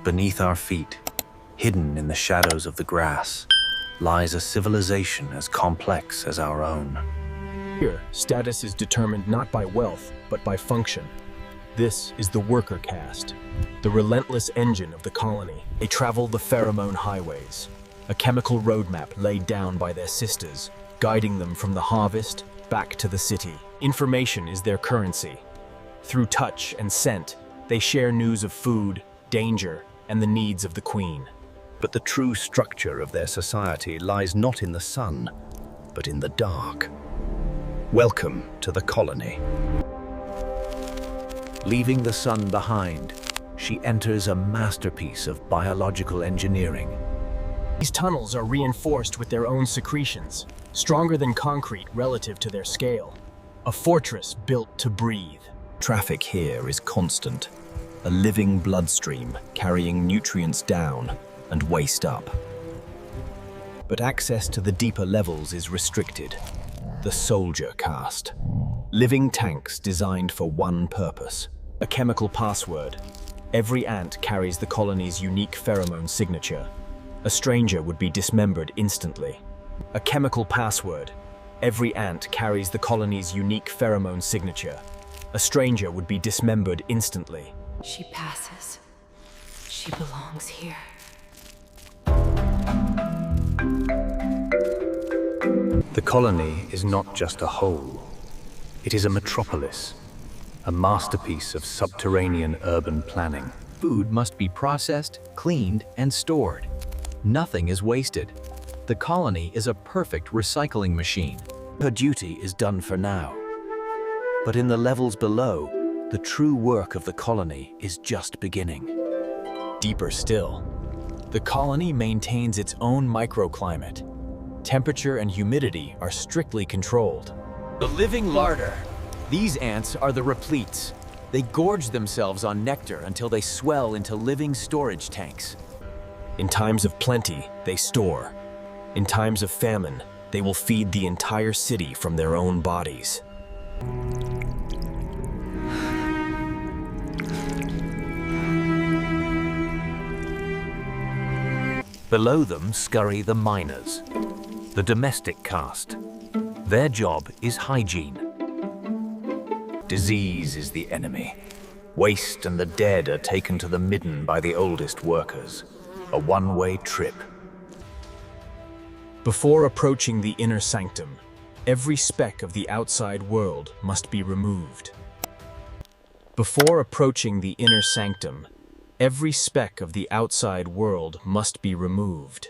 Beneath our feet, hidden in the shadows of the grass, lies a civilization as complex as our own. Here, status is determined not by wealth, but by function. This is the worker caste, the relentless engine of the colony. They travel the pheromone highways, a chemical roadmap laid down by their sisters, guiding them from the harvest back to the city. Information is their currency. Through touch and scent, they share news of food, danger, and the needs of the queen. But the true structure of their society lies not in the sun, but in the dark. Welcome to the colony. Leaving the sun behind, she enters a masterpiece of biological engineering. These tunnels are reinforced with their own secretions, stronger than concrete relative to their scale. A fortress built to breathe. Traffic here is constant, a living bloodstream carrying nutrients down and waste up. But access to the deeper levels is restricted. The soldier caste. Living tanks designed for one purpose. A chemical password. Every ant carries the colony's unique pheromone signature. A stranger would be dismembered instantly. A chemical password. Every ant carries the colony's unique pheromone signature. A stranger would be dismembered instantly. She passes. She belongs here. The colony is not just a whole. It is a metropolis, a masterpiece of subterranean urban planning. Food must be processed, cleaned, and stored. Nothing is wasted. The colony is a perfect recycling machine. Her duty is done for now. But in the levels below, the true work of the colony is just beginning. Deeper still, the colony maintains its own microclimate. Temperature and humidity are strictly controlled. The living larder. These ants are the repletes. They gorge themselves on nectar until they swell into living storage tanks. In times of plenty, they store. In times of famine, they will feed the entire city from their own bodies. Below them scurry the miners, the domestic caste. Their job is hygiene. Disease is the enemy. Waste and the dead are taken to the midden by the oldest workers. A one-way trip. Before approaching the inner sanctum, every speck of the outside world must be removed. Before approaching the inner sanctum, every speck of the outside world must be removed.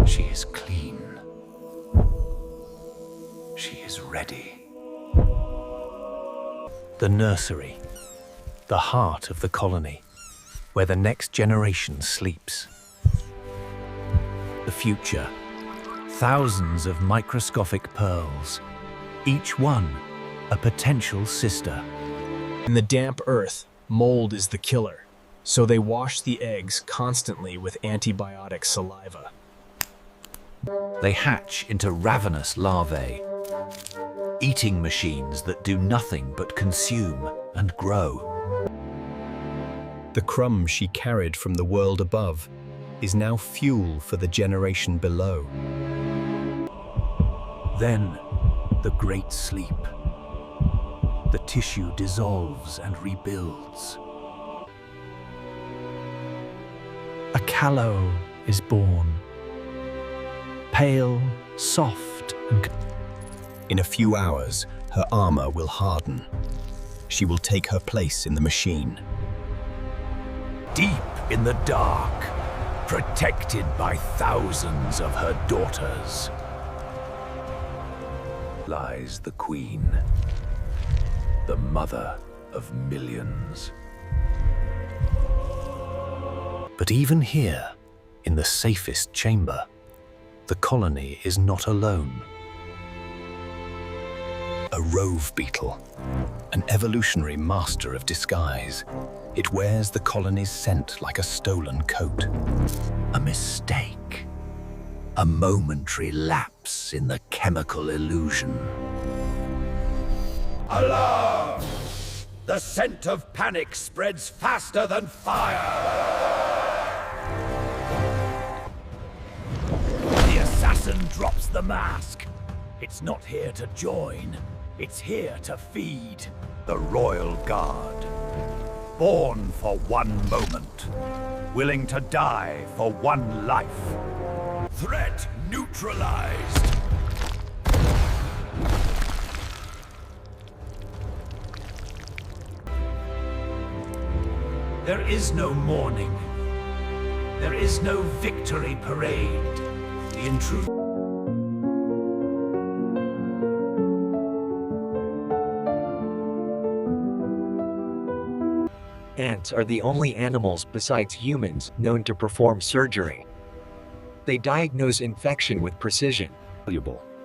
She is clean. She is ready. The nursery, the heart of the colony, where the next generation sleeps. The future, thousands of microscopic pearls, each one a potential sister. In the damp earth, mold is the killer, so they wash the eggs constantly with antibiotic saliva. They hatch into ravenous larvae, eating machines that do nothing but consume and grow. The crumb she carried from the world above is now fuel for the generation below. Then, the great sleep. The tissue dissolves and rebuilds. A callow is born. Pale, soft, and... In a few hours, her armor will harden. She will take her place in the machine. Deep in the dark, protected by thousands of her daughters, lies the queen, the mother of millions. But even here, in the safest chamber, the colony is not alone. A rove beetle, an evolutionary master of disguise. It wears the colony's scent like a stolen coat. A mistake. A momentary lapse in the chemical illusion. Alarm! The scent of panic spreads faster than fire! The assassin drops the mask. It's not here to join. It's here to feed. The Royal Guard. Born for one moment. Willing to die for one life. Threat neutralized. There is no mourning. There is no victory parade. The intruder. Ants are the only animals besides humans known to perform surgery. They diagnose infection with precision.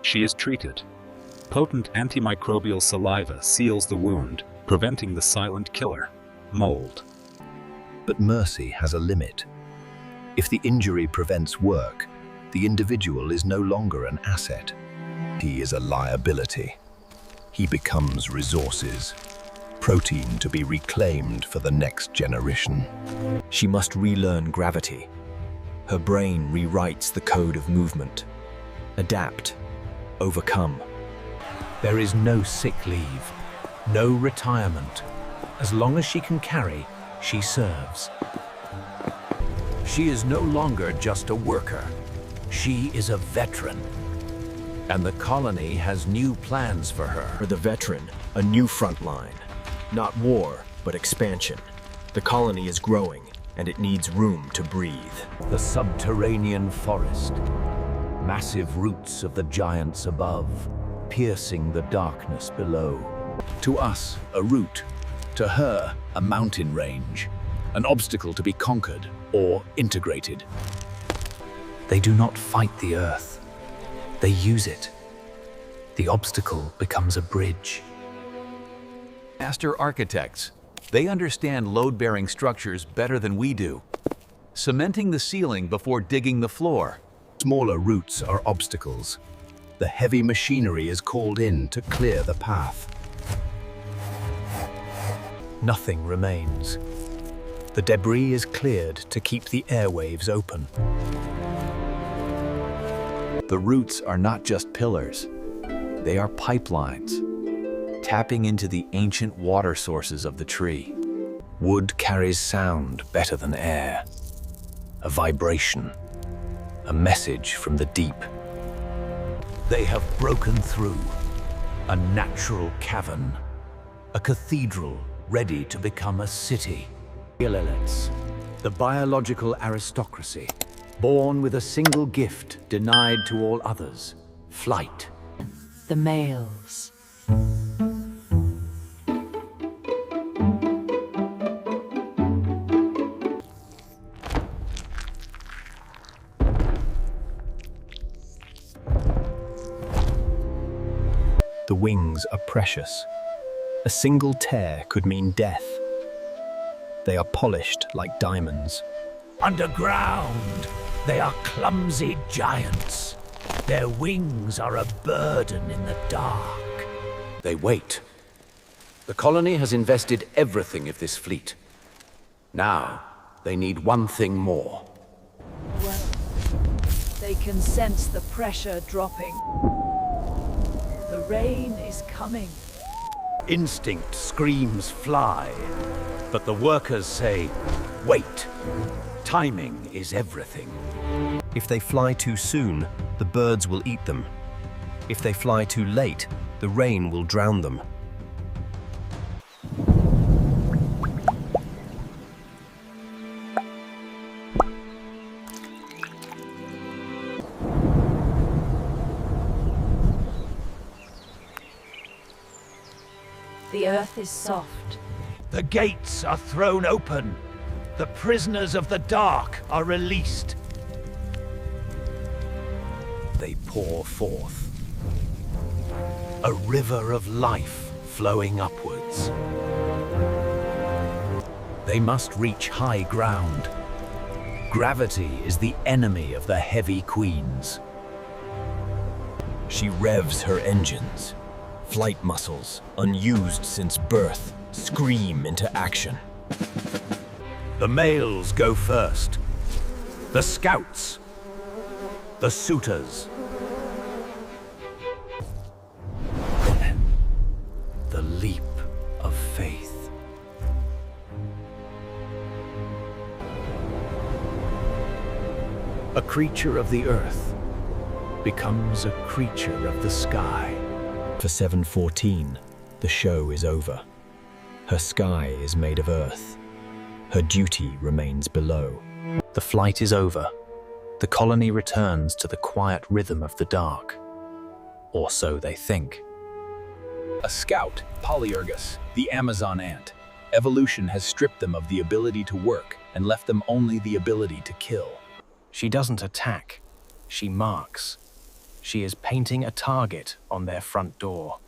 She is treated. Potent antimicrobial saliva seals the wound, preventing the silent killer, mold. But mercy has a limit. If the injury prevents work, the individual is no longer an asset. He is a liability. He becomes resources. Protein to be reclaimed for the next generation. She must relearn gravity. Her brain rewrites the code of movement. Adapt. Overcome. There is no sick leave, no retirement. As long as she can carry, she serves. She is no longer just a worker. She is a veteran. And the colony has new plans for her. For the veteran, a new front line. Not war, but expansion. The colony is growing, and it needs room to breathe. The subterranean forest. Massive roots of the giants above, piercing the darkness below. To us, a route. To her, a mountain range. An obstacle to be conquered or integrated. They do not fight the earth. They use it. The obstacle becomes a bridge. Master architects. They understand load-bearing structures better than we do. Cementing the ceiling before digging the floor. Smaller roots are obstacles. The heavy machinery is called in to clear the path. Nothing remains. The debris is cleared to keep the airwaves open. The roots are not just pillars. They are pipelines, tapping into the ancient water sources of the tree. Wood carries sound better than air. A vibration. A message from the deep. They have broken through. A natural cavern. A cathedral ready to become a city. The biological aristocracy, born with a single gift denied to all others, flight. The males. The wings are precious. A single tear could mean death. They are polished like diamonds. Underground, they are clumsy giants. Their wings are a burden in the dark. They wait. The colony has invested everything of this fleet. Now, they need one thing more. Well, they can sense the pressure dropping. The rain is coming. Instinct screams fly, but the workers say, wait. Timing is everything. If they fly too soon, the birds will eat them. If they fly too late, the rain will drown them. The earth is soft. The gates are thrown open. The prisoners of the dark are released. They pour forth. A river of life flowing upwards. They must reach high ground. Gravity is the enemy of the heavy queens. She revs her engines. Flight muscles, unused since birth, scream into action. The males go first. The scouts. The suitors. Then, the leap of faith. A creature of the earth becomes a creature of the sky. For 714, the show is over. Her sky is made of earth. Her duty remains below. The flight is over. The colony returns to the quiet rhythm of the dark. Or so they think. A scout, Polyergus, the Amazon ant. Evolution has stripped them of the ability to work and left them only the ability to kill. She doesn't attack. She marks. She is painting a target on their front door.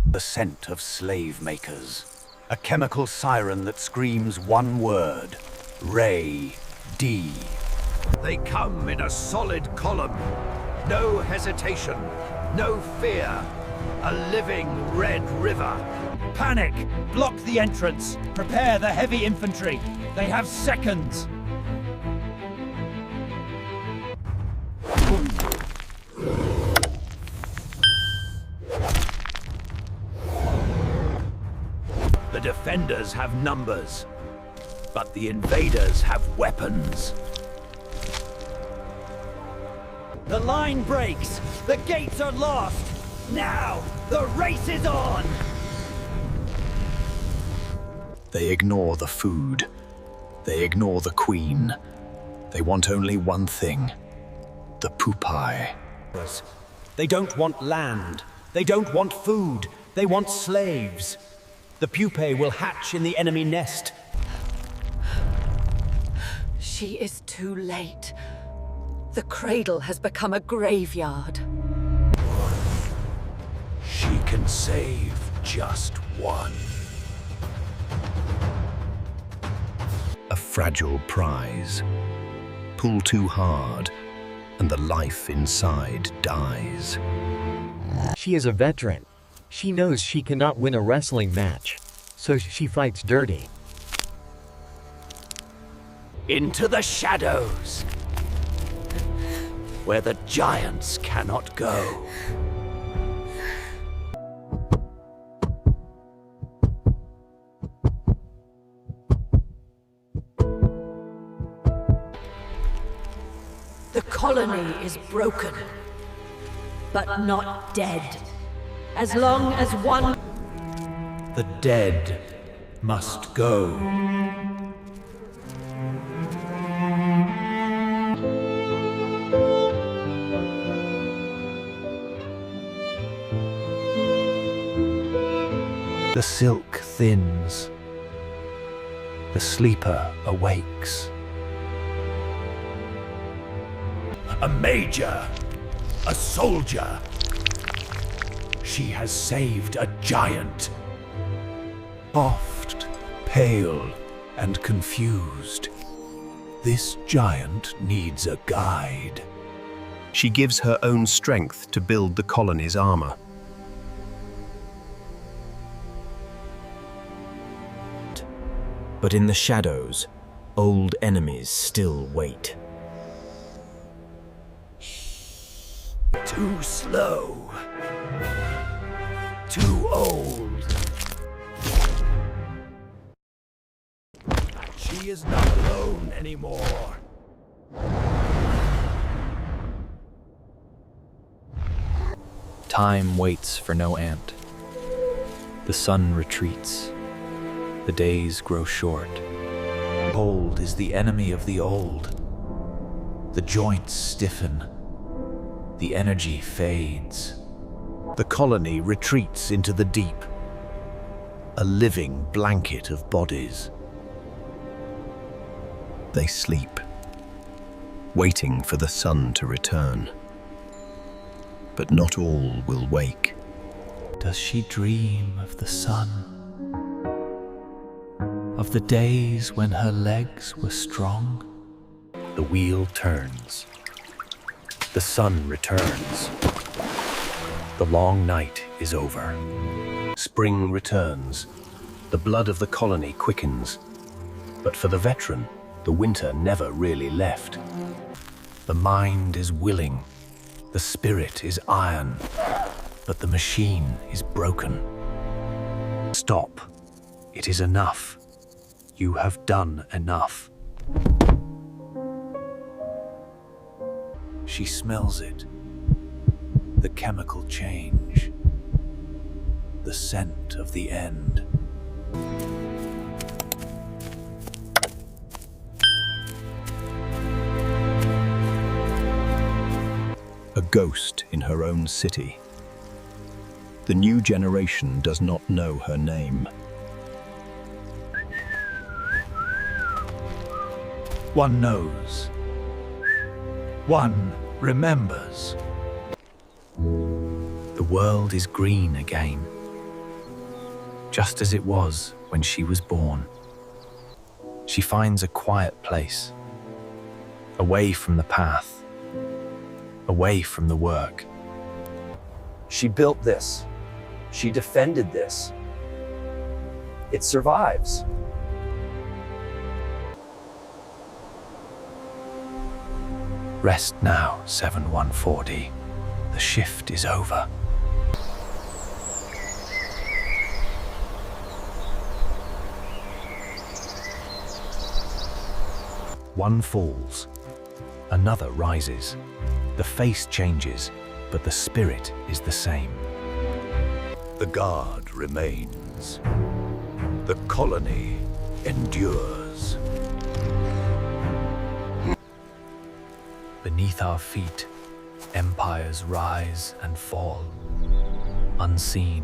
The scent of slave makers. A chemical siren that screams one word. Ray D. They come in a solid column. No hesitation. No fear. A living red river. Panic! Block the entrance. Prepare the heavy infantry. They have seconds. The defenders have numbers, but the invaders have weapons. The line breaks. The gates are lost. Now, the race is on. They ignore the food. They ignore the queen. They want only one thing. The pupae. They don't want land. They don't want food. They want slaves. The pupae will hatch in the enemy nest. She is too late. The cradle has become a graveyard. She can save just one. A fragile prize. Pull too hard, and the life inside dies. She is a veteran. She knows she cannot win a wrestling match, so she fights dirty. Into the shadows, where the giants cannot go. The colony is broken, but not dead. As long as one... The dead must go. The silk thins. The sleeper awakes. A major, a soldier. She has saved a giant. Soft, pale, and confused. This giant needs a guide. She gives her own strength to build the colony's armor. But in the shadows, old enemies still wait. Too slow. Too old. She is not alone anymore. Time waits for no ant. The sun retreats. The days grow short. Old is the enemy of the old. The joints stiffen. The energy fades. The colony retreats into the deep. A living blanket of bodies. They sleep, waiting for the sun to return. But not all will wake. Does she dream of the sun? Of the days when her legs were strong? The wheel turns. The sun returns. The long night is over. Spring returns. The blood of the colony quickens. But for the veteran, the winter never really left. The mind is willing. The spirit is iron. But the machine is broken. Stop. It is enough. You have done enough. She smells it. The chemical change. The scent of the end. A ghost in her own city. The new generation does not know her name. One knows. One remembers. The world is green again, just as it was when she was born. She finds a quiet place, away from the path, away from the work. She built this. She defended this. It survives. Rest now, 714D. The shift is over. One falls, another rises. The face changes, but the spirit is the same. The guard remains. The colony endures. Beneath our feet, empires rise and fall, unseen,